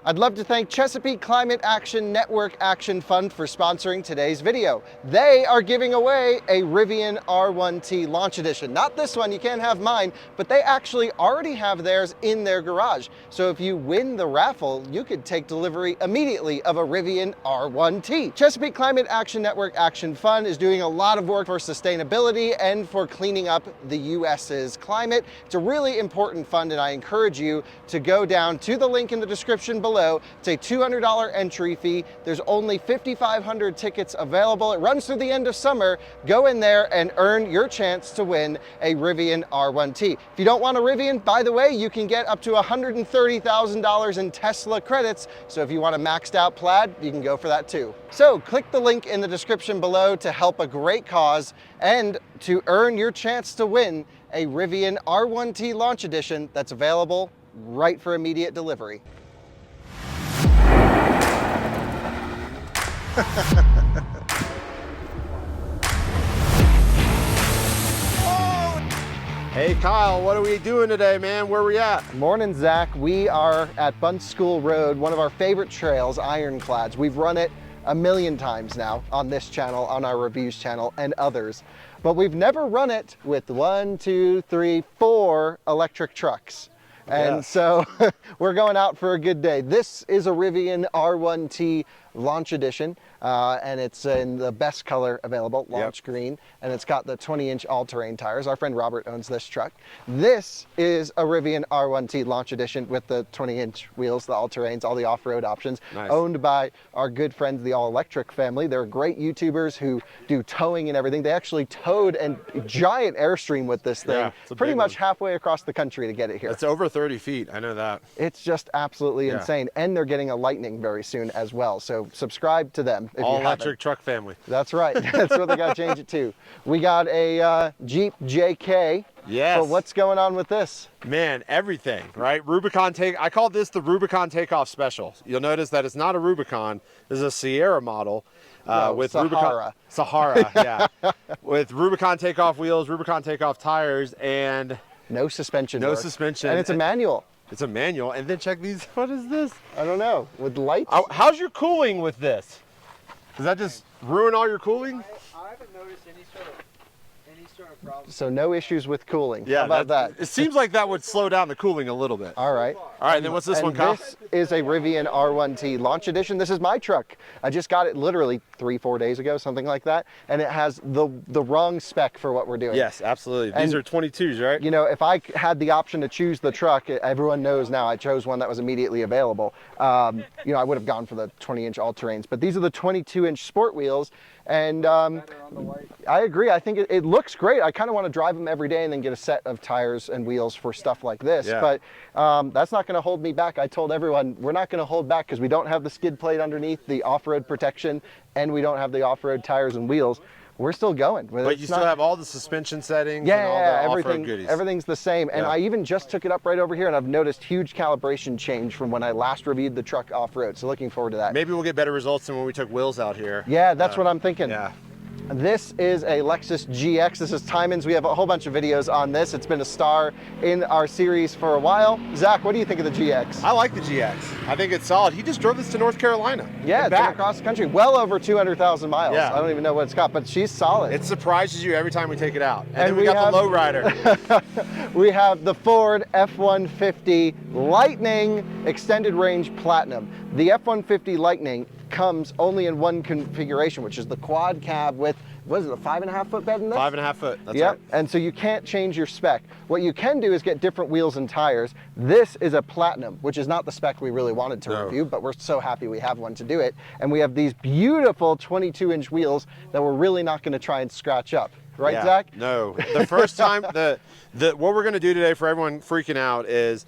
I'd love to thank Chesapeake Climate Action Network Action Fund for sponsoring today's video. They are giving away a Rivian R1T Launch Edition. Not this one, you can't have mine, but they actually already have theirs in their garage. So if you win the raffle, you could take delivery immediately of a Rivian R1T. Chesapeake Climate Action Network Action Fund is doing a lot of work for sustainability and for cleaning up the US's climate. It's a really important fund, and I encourage you to go down to the link in the description below. It's a $200 entry fee. There's only 5,500 tickets available. It runs through the end of summer. Go in there and earn your chance to win a Rivian R1T. If you don't want a Rivian, by the way, you can get up to $130,000 in Tesla credits. So if you want a maxed out Plaid, you can go for that too. So click the link in the description below to help a great cause and to earn your chance to win a Rivian R1T Launch Edition that's available right for immediate delivery. Hey Kyle, what are we doing today, man? Where are we at? Morning, Zach. We are at Bunce School Road, one of our favorite trails, Ironclads. We've run it a million times now on this channel, on our reviews channel, and others. But we've never run it with 4 electric trucks. And yes. So we're going out for a good day. This is a Rivian R1T Launch Edition, and it's in the best color available, launch green, and it's got the 20-inch all-terrain tires. Our friend Robert owns this truck. This is a Rivian R1T Launch Edition with the 20-inch wheels, the all-terrains, all the off-road options, owned by our good friends, the All Electric family. They're great YouTubers who do towing and everything. They actually towed a giant Airstream with this thing, pretty much halfway across the country to get it here. It's over 30 feet, I know that. It's just absolutely insane, and they're getting a Lightning very soon as well. So subscribe to them if All you electric haven't. Truck family. That's right. That's what they got to change it to. We got a Jeep JK. Yes. So what's going on with this? Man, everything, right? Rubicon I call this the Rubicon takeoff special. You'll notice that it's not a Rubicon. This is a Sierra model with Sahara. Sahara, yeah. With Rubicon takeoff wheels, Rubicon takeoff tires, and no suspension. No suspension. And it's a manual. It's a manual. And then check these. What is this? I don't know. With lights? How's your cooling with this? Does that just ruin all your cooling? I haven't noticed any sort of problem. So no issues with cooling. Yeah, how about that? It seems like that would slow down the cooling a little bit. All right. All right, and then what's this one, Kyle? This is a Rivian R1T Launch Edition. This is my truck. I just got it literally 3-4 days ago, something like that. And it has the wrong spec for what we're doing. Yes, absolutely. These are 22s, right? You know, if I had the option to choose the truck, everyone knows now I chose one that was immediately available. You know, I would have gone for the 20-inch all-terrains, but these are the 22-inch sport wheels. And I agree. I think it looks great. I kind of want to drive them every day and then get a set of tires and wheels for stuff like this. Yeah. But that's not going to hold me back. I told everyone we're not going to hold back because we don't have the skid plate underneath, the off-road protection, and we don't have the off-road tires and wheels. We're still going. But you still have all the suspension settings and all the off-road goodies. Everything's the same. And I even just took it up right over here, and I've noticed huge calibration change from when I last reviewed the truck off-road. So looking forward to that. Maybe we'll get better results than when we took Wills out here. Yeah, that's what I'm thinking. Yeah. This is a Lexus GX. This is Timon's. We have a whole bunch of videos on this. It's been a star in our series for a while. Zach, what do you think of the GX? I like the GX. I think it's solid. He just drove this to North Carolina. Yeah, it's been across the country. Well over 200,000 miles. Yeah. I don't even know what it's got, but she's solid. It surprises you every time we take it out. And then we got the lowrider. We have the Ford F-150 Lightning Extended Range Platinum. The F-150 Lightning comes only in one configuration, which is the quad cab with, what is it, a 5.5 foot bed in this? 5.5 foot, that's yep. right. And so you can't change your spec. What you can do is get different wheels and tires. This is a Platinum, which is not the spec we really wanted to review, but we're so happy we have one to do it. And we have these beautiful 22-inch wheels that we're really not going to try and scratch up. Right, Zach? No. The first time, what we're going to do today for everyone freaking out is,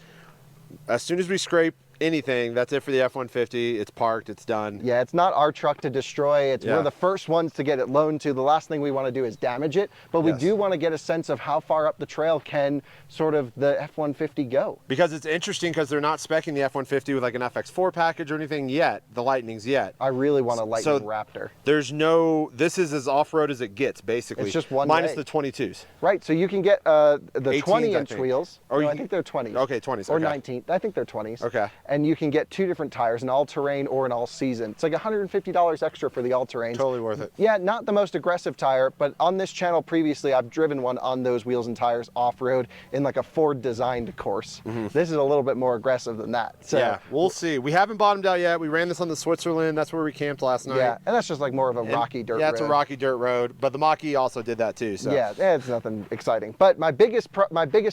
as soon as we scrape anything, that's it for the F-150. It's parked, it's done. Yeah, it's not our truck to destroy. We're the first ones to get it loaned to. The last thing we want to do is damage it, but we do want to get a sense of how far up the trail can sort of the F-150 go. Because it's interesting because they're not speccing the F-150 with like an FX4 package or anything yet, the Lightnings yet. I really want a Lightning Raptor. There's no, this is as off-road as it gets, basically. It's just one minus day. the 22s. Right, so you can get the 18s, 20-inch wheels. Or no, I think they're 20s. Okay, 20s. Or okay. 19. I think they're 20s. Okay. and you can get 2 different tires, an all-terrain or an all-season. It's like $150 extra for the all-terrain. Totally worth it. Yeah, not the most aggressive tire, but on this channel previously, I've driven one on those wheels and tires off-road in like a Ford-designed course. This is a little bit more aggressive than that. So, yeah, we'll see. We haven't bottomed out yet. We ran this on the Switzerland. That's where we camped last night. yeah, and that's just like more of a rocky dirt road. Yeah, it's a rocky dirt road, but the Mach-E also did that too. So. Yeah, it's nothing exciting. But my biggest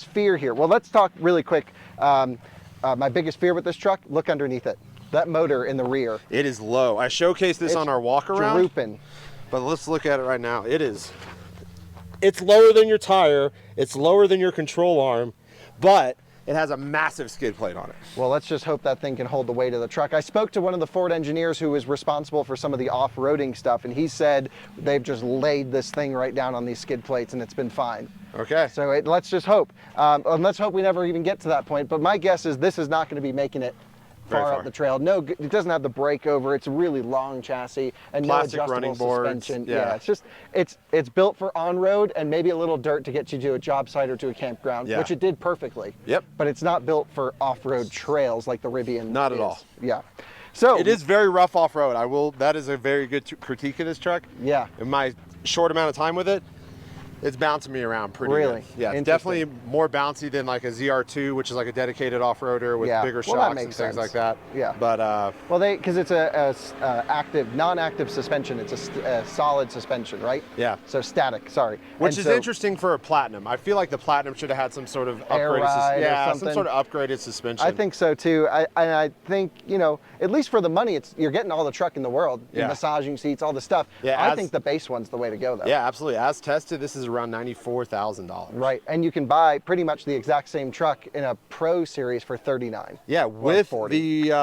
fear here, well, let's talk really quick. My biggest fear with this truck, look underneath it. That motor in the rear. It is low. I showcased this on our walk around. Drooping. But let's look at it right now. It's lower than your tire. It's lower than your control arm, but it has a massive skid plate on it. Well, let's just hope that thing can hold the weight of the truck. I spoke to one of the Ford engineers who was responsible for some of the off-roading stuff, and he said they've just laid this thing right down on these skid plates, and it's been fine. Okay. So let's just hope. And let's hope we never even get to that point. But my guess is this is not going to be making it far up the trail. No, it doesn't have the brake over. It's a really long chassis and Plastic no adjustable running boards. suspension. Yeah. It's just it's built for on-road and maybe a little dirt to get you to a job site or to a campground, which it did perfectly. Yep. But it's not built for off-road trails like the Rivian. Not at all. Yeah. So it is very rough off-road. That is a very good critique of this truck. Yeah. In my short amount of time with it, it's bouncing me around pretty Really? good. Yeah, it's definitely more bouncy than like a ZR2, which is like a dedicated off-roader with bigger shocks and things like that. Yeah. But well, because it's a non-active suspension. It's a solid suspension, right? Yeah. So static. Sorry. Which is interesting for a Platinum. I feel like the Platinum should have had some sort of Air ride or some sort of upgraded suspension. I think so too. I think, you know, at least for the money, you're getting all the truck in the world. Yeah. Massaging seats, all the stuff. Yeah, I think the base one's the way to go though. Yeah, absolutely. As tested, this is around $94,000. Right, and you can buy pretty much the exact same truck in a Pro Series for $39,000. Yeah, with $40,000. the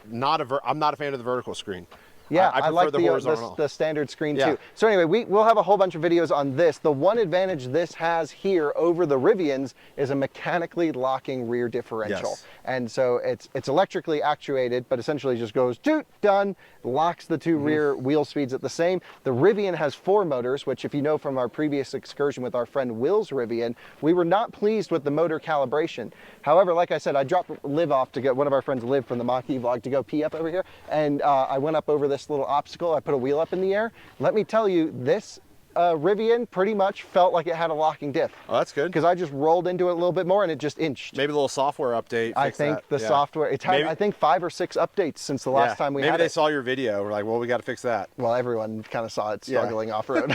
I'm not a fan of the vertical screen. Yeah, I prefer like the horizontal. the standard screen Yeah. too. So anyway, we'll have a whole bunch of videos on this. The one advantage this has here over the Rivians is a mechanically locking rear differential. Yes. And so it's electrically actuated, but essentially just goes toot, done, locks the 2 rear wheel speeds at the same. The Rivian has 4 motors, which if you know from our previous excursion with our friend Will's Rivian, we were not pleased with the motor calibration. However, like I said, I dropped Liv off to get one of our friends, Liv from the Mach-E vlog, to go pee up over here. And I went up over this little obstacle. I put a wheel up in the air. Let me tell you, this Rivian pretty much felt like it had a locking diff. Oh, that's good. Because I just rolled into it a little bit more and it just inched. Maybe a little software update. I think the software, it's had, I think 5 or 6 updates since the last time we had it. Maybe they saw your video. We're like, well, we got to fix that. Well, everyone kind of saw it struggling off-road.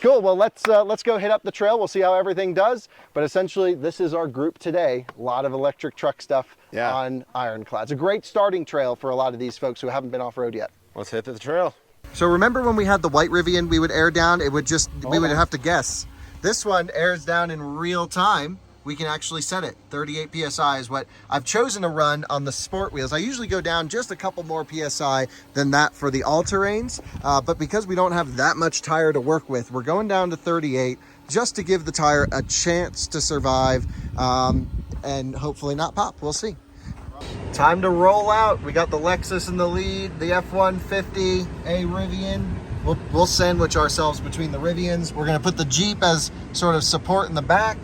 Cool, well, let's go hit up the trail. We'll see how everything does. But essentially, this is our group today. A lot of electric truck stuff on Ironclads. A great starting trail for a lot of these folks who haven't been off-road yet. Let's hit the trail. So remember when we had the white Rivian, we would air down, it would just, we would have to guess. This one airs down in real time. We can actually set it. 38 PSI is what I've chosen to run on the sport wheels. I usually go down just a couple more PSI than that for the all-terrains, but because we don't have that much tire to work with, we're going down to 38 just to give the tire a chance to survive and hopefully not pop. We'll see. Time to roll out. We got the Lexus in the lead, the F-150, a Rivian. We'll sandwich ourselves between the Rivians. We're gonna put the Jeep as sort of support in the back.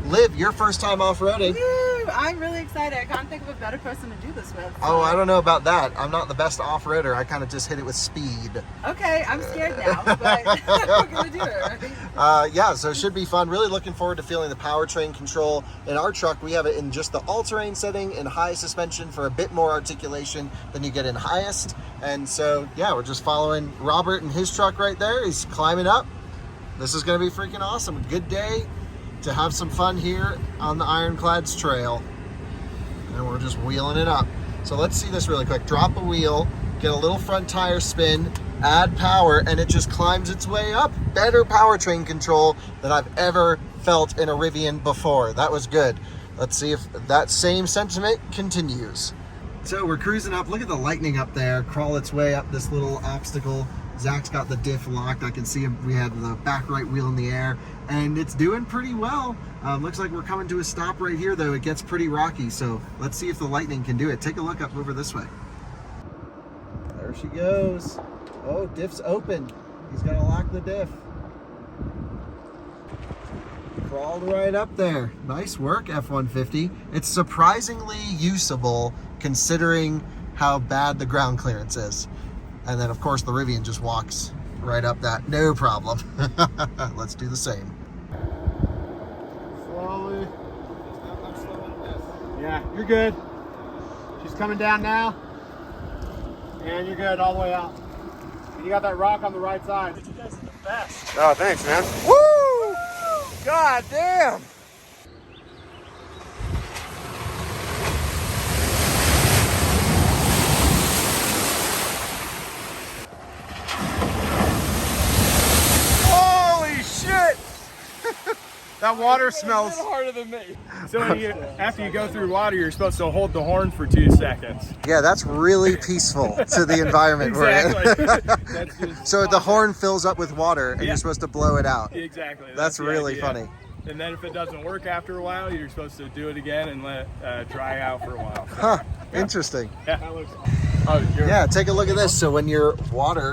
Liv, your first time off-roading. Woo! I'm really excited. I can't think of a better person to do this with. So. Oh, I don't know about that. I'm not the best off-roader. I kind of just hit it with speed. Okay, I'm scared now, but we're gonna do it, right? Yeah, so it should be fun. Really looking forward to feeling the powertrain control. In our truck, we have it in just the all-terrain setting in high suspension for a bit more articulation than you get in highest. And so, yeah, we're just following Robert and his truck right there. He's climbing up. This is gonna be freaking awesome. Good day to have some fun here on the Ironclads trail. And we're just wheeling it up. So let's see this really quick. Drop a wheel, get a little front tire spin, add power, and it just climbs its way up. Better powertrain control than I've ever felt in a Rivian before. That was good. Let's see if that same sentiment continues. So we're cruising up. Look at the lightning up there, crawl its way up this little obstacle. Zach's got the diff locked. I can see him. We had the back right wheel in the air, and it's doing pretty well. Looks like we're coming to a stop right here, though. It gets pretty rocky, so let's see if the lightning can do it. Take a look up over this way. There she goes. Oh, diff's open. He's got to lock the diff. Crawled right up there. Nice work, F-150. It's surprisingly usable considering how bad the ground clearance is. And then of course the Rivian just walks right up that, no problem. Let's do the same. Slowly. Yeah, you're good. She's coming down now. And you're good all the way out. And you got that rock on the right side. You guys are the best. Oh, thanks, man. Woo! God damn! Holy shit! That water smells harder than me. So after you go through water, you're supposed to hold the horn for 2 seconds. Yeah, that's really peaceful to the environment we're in. That's just So the horn fills up with water and you're supposed to blow it out. exactly. That's the really idea. funny. And then if it doesn't work after a while, you're supposed to do it again and let it dry out for a while. So, Huh, interesting. yeah, that looks. Oh, Yeah, take a look at this. So when you're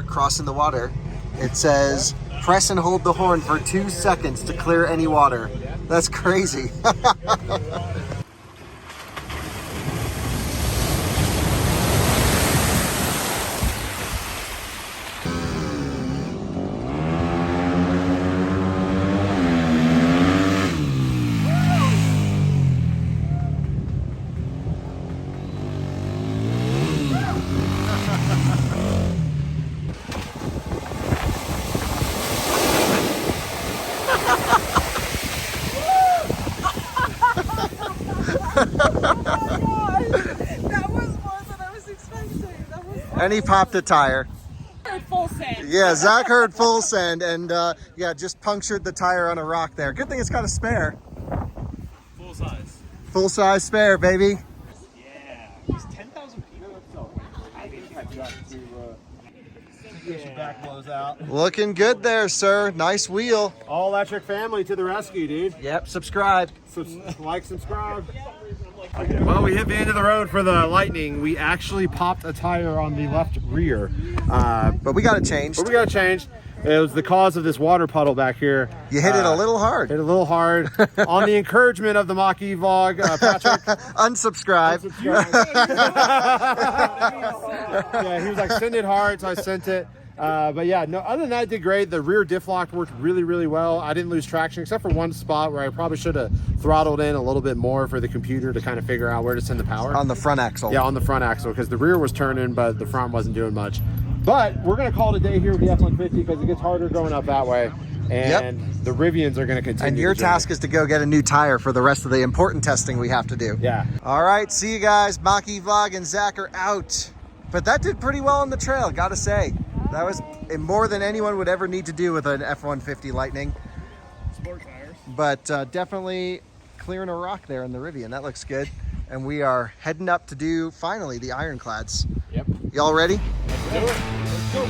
crossing the water, it says press and hold the horn for 2 seconds to clear any water. That's crazy. That was more than I was expecting. That was And he popped a tire. full send. Yeah, Zach heard full send and yeah, just punctured the tire on a rock there. Good thing it's got a spare. Full size. Full size spare, baby. Yeah. It's 10,000 people. I think I got to. Your back blows out. Looking good there, sir. Nice wheel. all electric family to the rescue, dude. Yep, subscribe. Like, subscribe. Well, we hit the end of the road for the Lightning. We actually popped a tire on the left rear. But we got it changed. But we got it changed. It was the cause of this water puddle back here. You hit it a little hard. Hit it a little hard. On the encouragement of the Mach-E vlog, Patrick. Unsubscribe. Yeah, he was like, send it hard, so I sent it. But yeah, no, other than that, it did great. The rear diff lock worked really, really well. I didn't lose traction except for one spot where I probably should have throttled in a little bit more for the computer to kind of figure out where to send the power. On the front axle. Yeah, on the front axle, because the rear was turning, but the front wasn't doing much. But we're going to call it a day here with the F-150 because it gets harder going up that way. And the Rivians are going to continue. And your the journey. task is to go get a new tire for the rest of the important testing we have to do. Yeah. All right, see you guys. Mach-E vlog and Zach are out. But that did pretty well on the trail, gotta say. That was more than anyone would ever need to do with an F-150 Lightning. Sport tires. But definitely clearing a rock there in the Rivian. That looks good. And we are heading up to do, finally, the ironclads. Yep. Y'all ready? Let's do it. Let's go.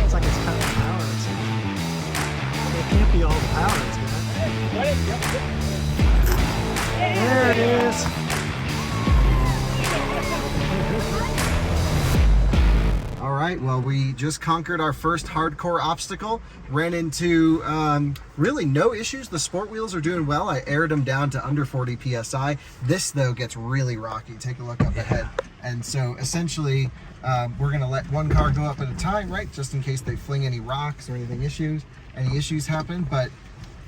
It's like it's cutting power. It can't be all the power it's got. There it is. All right. right, well, we just conquered our first hardcore obstacle. Ran into really no issues. The sport wheels are doing well. I aired them down to under 40 PSI. This, though, gets really rocky. Take a look up ahead. And so, essentially, we're going to let one car go up at a time, right, just in case they fling any rocks or any issues happen. But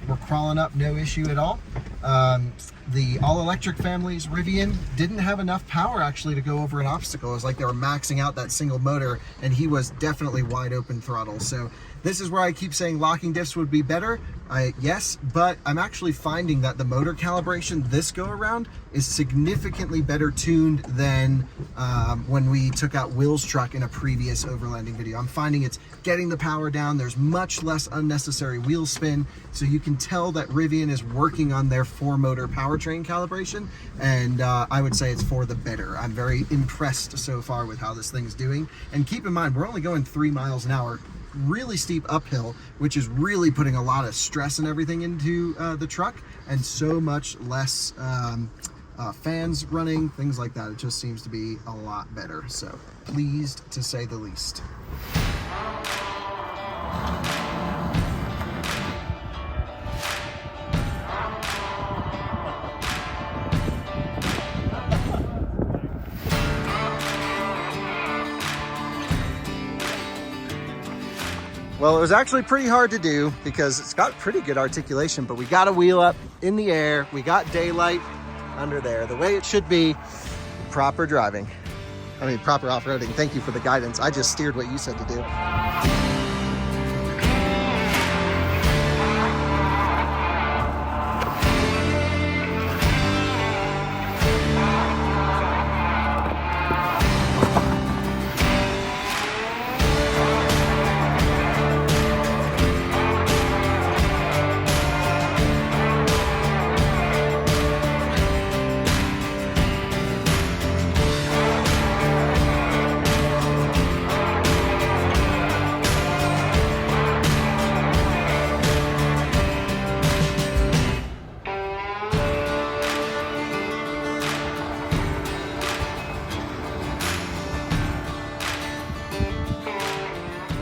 we're crawling up, no issue at all. The all-electric family's Rivian didn't have enough power actually to go over an obstacle. It was like they were maxing out that single motor, and he was definitely wide open throttle. So this is where I keep saying locking diffs would be better. Yes, but I'm actually finding that the motor calibration this go around is significantly better tuned than when we took out Will's truck in a previous overlanding video. I'm finding it's getting the power down. There's much less unnecessary wheel spin. So you can tell that Rivian is working on their 4-motor powertrain calibration. And I would say it's for the better. I'm very impressed so far with how this thing's doing. And keep in mind, we're only going 3 miles an hour. Really steep uphill, which is really putting a lot of stress and everything into the truck, and so much less fans running, things like that. It just seems to be a lot better. So pleased to say the least. Well, it was actually pretty hard to do because it's got pretty good articulation, but we got a wheel up in the air. We got daylight under there, the way it should be. Proper driving. I mean, proper off-roading. Thank you for the guidance. I just steered what you said to do.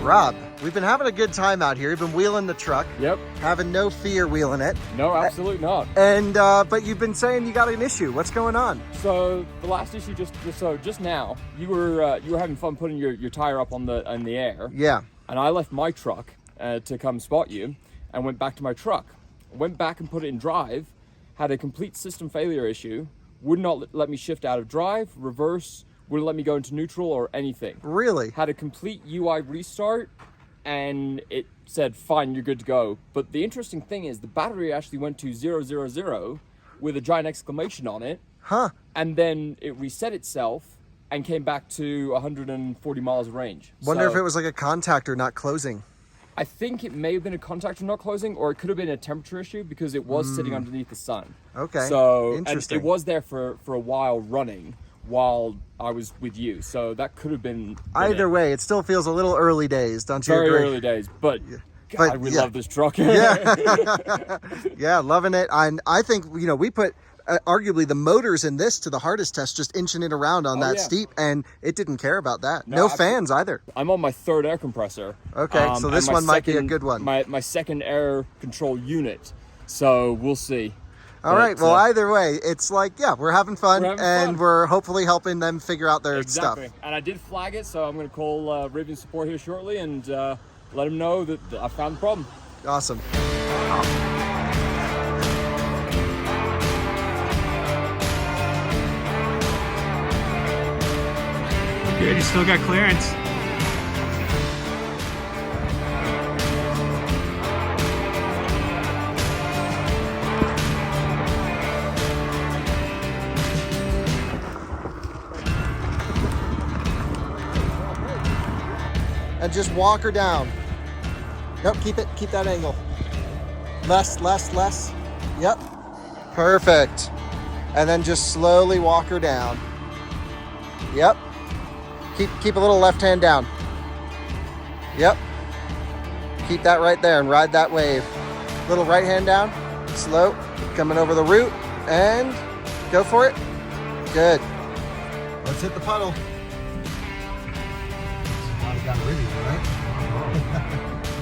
Rob, we've been having a good time out here. You've been wheeling the truck. Yep. Having no fear wheeling it. No, absolutely not. And but you've been saying you got an issue. What's going on? So the last issue, just now, you were having fun putting your tire up in the air. Yeah. And I left my truck to come spot you, and went back to my truck. Went back and put it in drive. Had a complete system failure issue. Would not let me shift out of drive, reverse. Wouldn't let me go into neutral or anything. Really? Had a complete UI restart, and it said, fine, you're good to go. But the interesting thing is the battery actually went to 000 with a giant exclamation on it. Huh. And then it reset itself and came back to 140 miles of range. Wonder if it was like a contactor not closing. I think it may have been a contactor not closing, or it could have been a temperature issue because it was sitting underneath the sun. Okay. So, interesting. And it was there for a while running while I was with you, so that could have been Either way, it still feels a little early days, don't you very agree? early days, but But, God, we yeah. love this truck. Yeah. Yeah, loving it. And I think, we put arguably the motors in this to the hardest test, just inching it around on that steep, and it didn't care about that. No fans either. I'm on my 3rd air compressor. Okay, so this one might be a good one. My 2nd air control unit, so we'll see. All right, well, either way, it's like, we're having fun, and we're hopefully helping them figure out their stuff. And I did flag it, so I'm going to call Rivian support here shortly and let them know that I found the problem. Awesome. Good, you still got clearance. And just walk her down. Nope, keep that angle. Less. Yep. Perfect. And then just slowly walk her down. Yep. Keep a little left hand down. Yep. Keep that right there and ride that wave. Little right hand down. Slow. Coming over the root. And go for it. Good. Let's hit the puddle. we got a Rivian, right?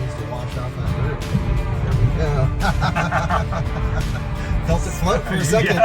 Needs to wash off that dirt. There we go. Felt it float for a second.